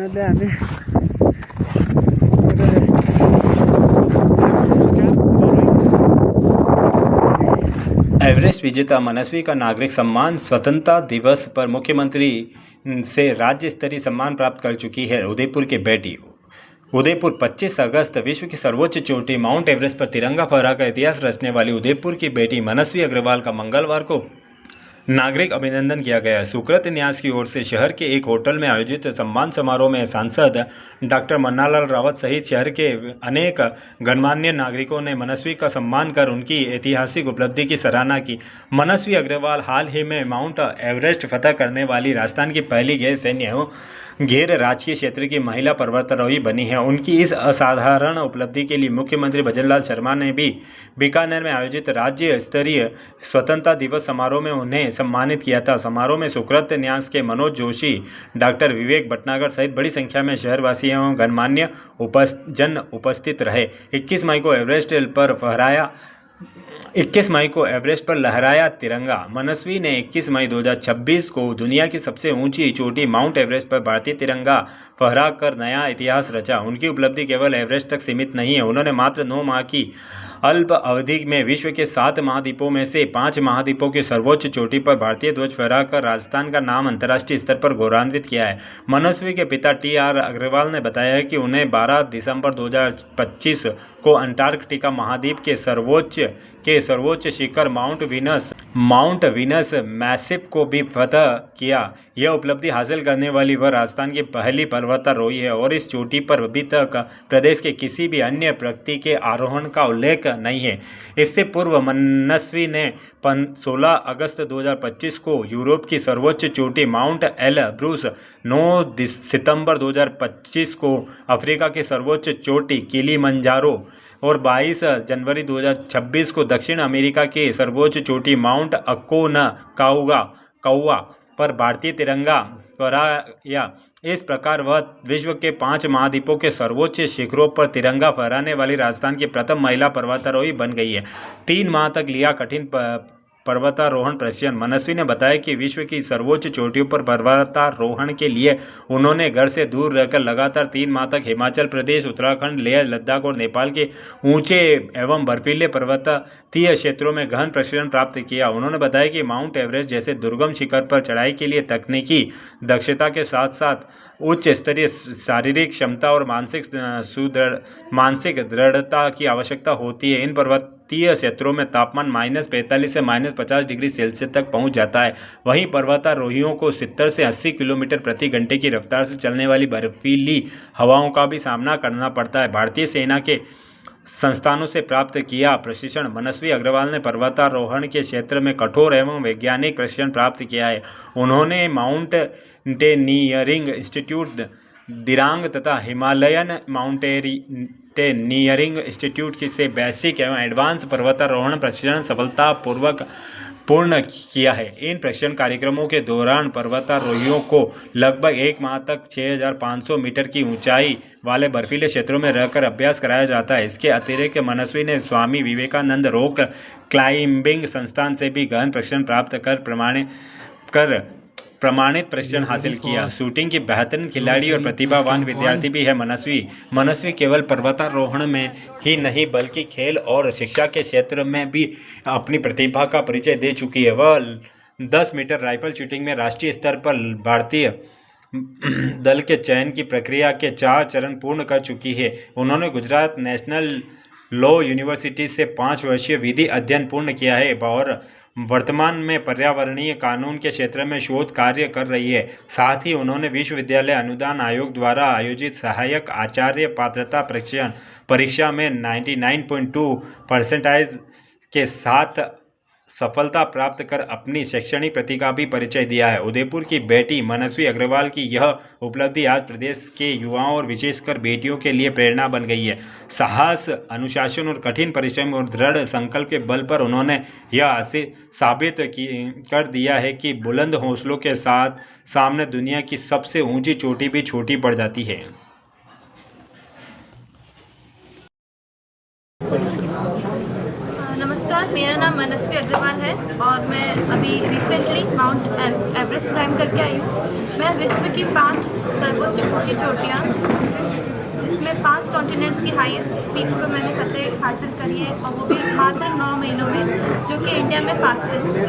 Finally आम्ही Everest विजेता मनस्वी का नागरिक सम्मान स्वतंत्रता दिवस पर मुख्यमंत्री से राज्य स्तरीय सम्मान प्राप्त कर चुकी है। उदयपुर की बेटी उदयपुर 25 अगस्त विश्व की सर्वोच्च चोटी माउंट एवरेस्ट पर तिरंगा फहरा का इतिहास रचने वाली उदयपुर की बेटी मनस्वी अग्रवाल का मंगलवार को नागरिक अभिनंदन किया गया। सुकृत न्यास की ओर से शहर के एक होटल में आयोजित सम्मान समारोह में सांसद डॉक्टर मन्नालाल रावत सहित शहर के अनेक गणमान्य नागरिकों ने मनस्वी का सम्मान कर उनकी ऐतिहासिक उपलब्धि की सराहना की। मनस्वी अग्रवाल हाल ही में माउंट एवरेस्ट फतह करने वाली राजस्थान की पहली गैर राजकीय क्षेत्र की महिला पर्वतारोही बनी है। उनकी इस असाधारण उपलब्धि के लिए मुख्यमंत्री भजनलाल शर्मा ने भी बीकानेर में आयोजित राज्य स्तरीय स्वतंत्रता दिवस समारोह में उन्हें सम्मानित किया था। समारोह में सुकृत न्यास के मनोज जोशी, डॉक्टर विवेक भटनागर सहित बड़ी संख्या में शहरवासी एवं गणमान्य जन उपस्थित रहे। 21 मई को एवरेस्ट पर लहराया तिरंगा। मनस्वी ने 21 मई 2026 को दुनिया की सबसे ऊंची चोटी माउंट एवरेस्ट पर भारतीय तिरंगा फहरा कर नया इतिहास रचा। उनकी उपलब्धि केवल एवरेस्ट तक सीमित नहीं है। उन्होंने मात्र 9 माह की अल्प अवधि में विश्व के 7 महाद्वीपों में से 5 महाद्वीपों की सर्वोच्च चोटी पर भारतीय ध्वज फहराकर राजस्थान का नाम अंतर्राष्ट्रीय स्तर पर गौरवान्वित किया है। मनस्वी के पिता टी.आर. अग्रवाल ने बताया कि उन्हें 12 दिसंबर 2025 को अंटार्कटिका महाद्वीप के सर्वोच्च शिखर माउंट वीनस मैसिव को भी फतह किया। यह उपलब्धि हासिल करने वाली वह राजस्थान की पहली पर्वतारोही है और इस चोटी पर अभी तक प्रदेश के किसी भी अन्य व्यक्ति के आरोहण का उल्लेख नहीं है। इससे पूर्व मनस्वी ने 16 अगस्त 2025 को यूरोप की सर्वोच्च चोटी माउंट एलब्रूस, 9 सितंबर 2025 को अफ्रीका की सर्वोच्च चोटी किलिमंजारो और 22 जनवरी 2026 को दक्षिण अमेरिका के सर्वोच्च चोटी माउंट अकोनकागुआ पर भारतीय तिरंगा फहराया। इस प्रकार वह विश्व के 5 महाद्वीपों के सर्वोच्च शिखरों पर तिरंगा फहराने वाली राजस्थान की प्रथम महिला पर्वतारोही बन गई है। 3 माह तक लिया कठिन पर्वतारोहण प्रशिक्षण। मनस्वी ने बताया कि विश्व की सर्वोच्च चोटियों पर पर्वतारोहण के लिए उन्होंने घर से दूर रहकर लगातार 3 माह तक हिमाचल प्रदेश, उत्तराखंड, लेह लद्दाख और नेपाल के ऊंचे एवं बर्फीले पर्वतीय क्षेत्रों में गहन प्रशिक्षण प्राप्त किया। उन्होंने बताया कि माउंट एवरेस्ट जैसे दुर्गम शिखर पर चढ़ाई के लिए तकनीकी दक्षता के साथ साथ उच्च स्तरीय शारीरिक क्षमता और मानसिक दृढ़ता की आवश्यकता होती है। इन पर्वतीय क्षेत्रों में तापमान -45 से -50 डिग्री सेल्सियस तक पहुंच जाता है। वहीं पर्वतारोहियों को 70 से 80 किलोमीटर प्रति घंटे की रफ्तार से चलने वाली बर्फीली हवाओं का भी सामना करना पड़ता है। भारतीय सेना के संस्थानों से प्राप्त किया प्रशिक्षण। मनस्वी अग्रवाल ने पर्वतारोहण के क्षेत्र में कठोर एवं वैज्ञानिक प्रशिक्षण प्राप्त किया है। उन्होंने माउंटेनियरिंग इंस्टीट्यूट दिरांग तथा हिमालयन माउंटेनियरिंग इंस्टीट्यूट से बेसिक एवं एडवांस पर्वतारोहण प्रशिक्षण सफलतापूर्वक पूर्ण किया है। इन प्रशिक्षण कार्यक्रमों के दौरान पर्वतारोहियों को लगभग 1 माह तक 6500 मीटर की ऊंचाई वाले बर्फीले क्षेत्रों में रहकर अभ्यास कराया जाता है। इसके अतिरिक्त मनस्वी ने स्वामी विवेकानंद रॉक क्लाइंबिंग संस्थान से भी गहन प्रशिक्षण प्राप्त कर प्रमाणित प्रशिक्षण हासिल किया। शूटिंग की बेहतरीन खिलाड़ी और प्रतिभावान विद्यार्थी भी है मनस्वी केवल पर्वतारोहण में ही नहीं बल्कि खेल और शिक्षा के क्षेत्र में भी अपनी प्रतिभा का परिचय दे चुकी है। वह 10 मीटर राइफल शूटिंग में राष्ट्रीय स्तर पर भारतीय दल के चयन की प्रक्रिया के 4 चरण पूर्ण कर चुकी है। उन्होंने गुजरात नेशनल लॉ यूनिवर्सिटी से 5 वर्षीय विधि अध्ययन पूर्ण किया है और वर्तमान में पर्यावरणीय कानून के क्षेत्र में शोध कार्य कर रही है। साथ ही उन्होंने विश्वविद्यालय अनुदान आयोग द्वारा आयोजित सहायक आचार्य पात्रता परीक्षा में 99.2% के साथ सफलता प्राप्त कर अपनी शैक्षणिक प्रतिभा भी परिचय दिया है। उदयपुर की बेटी मनस्वी अग्रवाल की यह उपलब्धि आज प्रदेश के युवाओं और विशेषकर बेटियों के लिए प्रेरणा बन गई है। साहस, अनुशासन और कठिन परिश्रम और दृढ़ संकल्प के बल पर उन्होंने यह साबित कर दिया है कि बुलंद हौसलों के साथ सामने दुनिया की सबसे ऊंची चोटी भी छोटी पड़ जाती है। नमस्कार, मेरा नाम मनस्वी अग्रवाल है और मैं अभी रिसेंटली माउंट एवरेस्ट क्लाइम करके आई हूँ। मैं विश्व की 5 सर्वोच्च ऊंची चोटियाँ, जिसमें 5 कॉन्टिनेंट्स की हाईएस्ट पीक्स पर मैंने फतेह हासिल करी है, और वो भी मात्र 9 महीनों में, जो कि इंडिया में फास्टेस्ट है।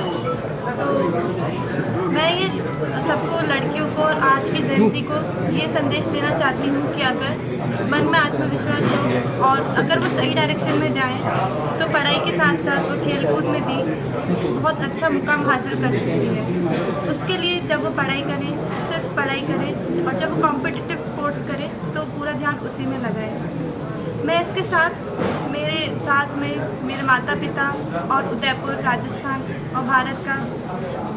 तो मैं ये सबको, लड़कियों को और आज की जेनजी को ये संदेश देना चाहती हूँ कि अगर मन में आत्मविश्वास हो और अगर वो सही डायरेक्शन में जाएं, तो पढ़ाई के साथ साथ वो खेल कूद में भी बहुत अच्छा मुकाम हासिल कर सकती है। उसके लिए जब वो पढ़ाई करें, सिर्फ पढ़ाई करें, और जब वो कॉम्पिटिटिव स्पोर्ट्स करें तो पूरा ध्यान उसी में लगाएं। मैं इसके साथ में मेरे माता पिता और उदयपुर, राजस्थान और भारत का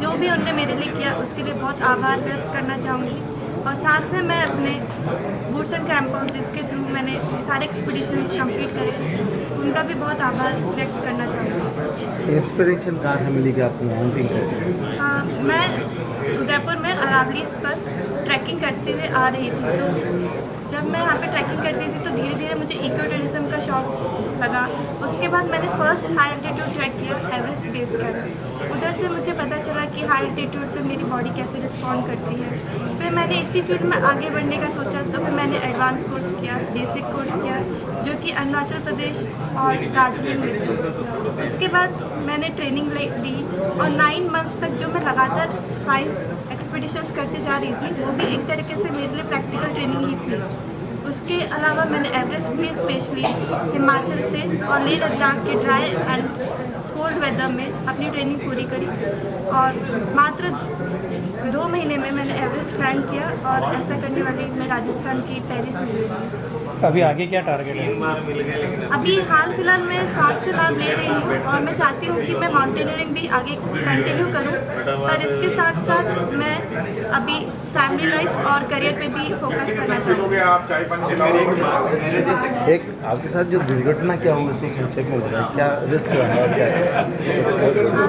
जो भी उनने मेरे लिए किया, उसके लिए बहुत आभार व्यक्त करना चाहूँगी। और साथ में मैं अपने बूट्स एंड क्रैम्पॉन्स, जिसके थ्रू मैंने सारे एक्सपीडिशंस कंप्लीट करे, उनका भी बहुत आभार व्यक्त करना चाहूँगी। इंस्पिरेशन कहाँ से मिली कि आपको माउंटेन कैसे? हाँ, मैं उदयपुर में अरावलीज पर ट्रैकिंग करते हुए आ रही थी, तो जब मैं यहाँ पे ट्रैकिंग करती थी तो धीरे धीरे मुझे इको टूरिज्म का शौक लगा। उसके बाद मैंने फर्स्ट हाई एल्टीट्यूड ट्रैक किया, एवरेस्ट बेस कैंप। उधर से मुझे पता चला कि हाई एल्टीट्यूड पे मेरी बॉडी कैसे रिस्पॉन्ड करती है। फिर मैंने इसी फील्ड में आगे बढ़ने का सोचा, तो फिर मैंने एडवांस कोर्स किया, बेसिक कोर्स किया, जो कि अरुणाचल प्रदेश और दार्जिलिंग में थी। उसके बाद मैंने ट्रेनिंग ली और 9 मंथ्स तक जो मैं लगातार 5 एक्सपीडिशंस करते जा रही थी, वो भी एक तरीके से मेरे लिए प्रैक्टिकल ट्रेनिंग ही थी। उसके अलावा मैंने एवरेस्ट में स्पेशली हिमाचल से और लेह लद्दाख के ड्राई एंड कोल्ड वेदर में अपनी ट्रेनिंग पूरी करी, और मात्र 2 महीने में मैंने एवरेस्ट क्लाइम किया, और ऐसा करने वाली मैं राजस्थान की पहली सिंधी हूँ। अभी आगे क्या टारगेट है? अभी हाल फिलहाल मैं स्वास्थ्य लाभ ले रही हूँ, और मैं चाहती हूँ कि मैं माउंटेनियरिंग भी आगे कंटिन्यू करूँ, पर इसके साथ साथ मैं अभी फैमिली लाइफ और करियर पे भी फोकस करना चाहूँगी। एक आपके साथ जो दुर्घटना क्या हुई उसको संक्षेप में बताएं, क्या रिस्क रहा और क्या है?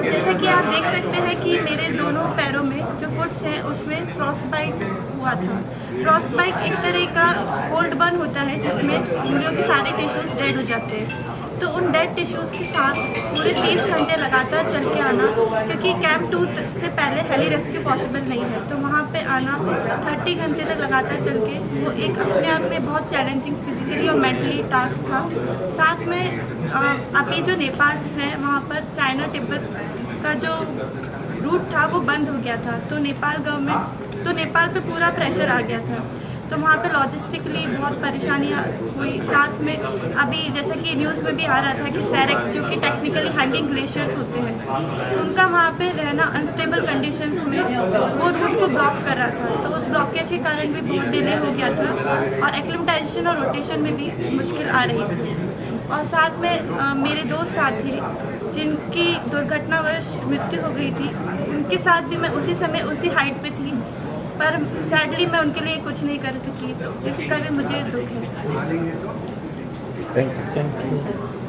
जैसा कि आप देख सकते हैं कि मेरे दोनों पैरों में जो फुट्स हैं उसमें फ्रॉस्ट बाइट हुआ था। फ्रॉस्ट बाइट एक तरह का कोल्ड बर्न होता है, जिसमें उंगलियों के सारे टिश्यूज डेड हो जाते हैं। तो उन डेड टिश्यूज़ के साथ पूरे 30 घंटे लगातार चल के आना, क्योंकि कैंप 2 से पहले हेली रेस्क्यू पॉसिबल नहीं है, तो वहाँ पे आना 30 घंटे तक लगातार चल के, वो एक अपने आप में बहुत चैलेंजिंग फिजिकली और मेंटली टास्क था। साथ में अभी जो नेपाल है, वहाँ पर चाइना तिब्बत का जो रूट था वो बंद हो गया था, तो नेपाल पे पूरा प्रेशर आ गया था, तो वहाँ पे लॉजिस्टिकली बहुत परेशानियाँ हुई। साथ में अभी जैसा कि न्यूज़ में भी आ रहा था कि सैरेक, जो कि टेक्निकली हैंगिंग ग्लेशियर्स होते हैं, तो उनका वहाँ पे रहना अनस्टेबल कंडीशंस में वो रूट को ब्लॉक कर रहा था, तो उस ब्लॉकेज के कारण भी बहुत डिले हो गया था, और एक्लिमेटाइजेशन और रोटेशन में भी मुश्किल आ रही थी। और साथ में मेरे 2 साथी जिनकी दुर्घटनावश मृत्यु हो गई थी, उनके साथ भी मैं उसी समय उसी हाइट पे थी, पर सैडली मैं उनके लिए कुछ नहीं कर सकी, तो इसका भी मुझे दुख है। Thank you.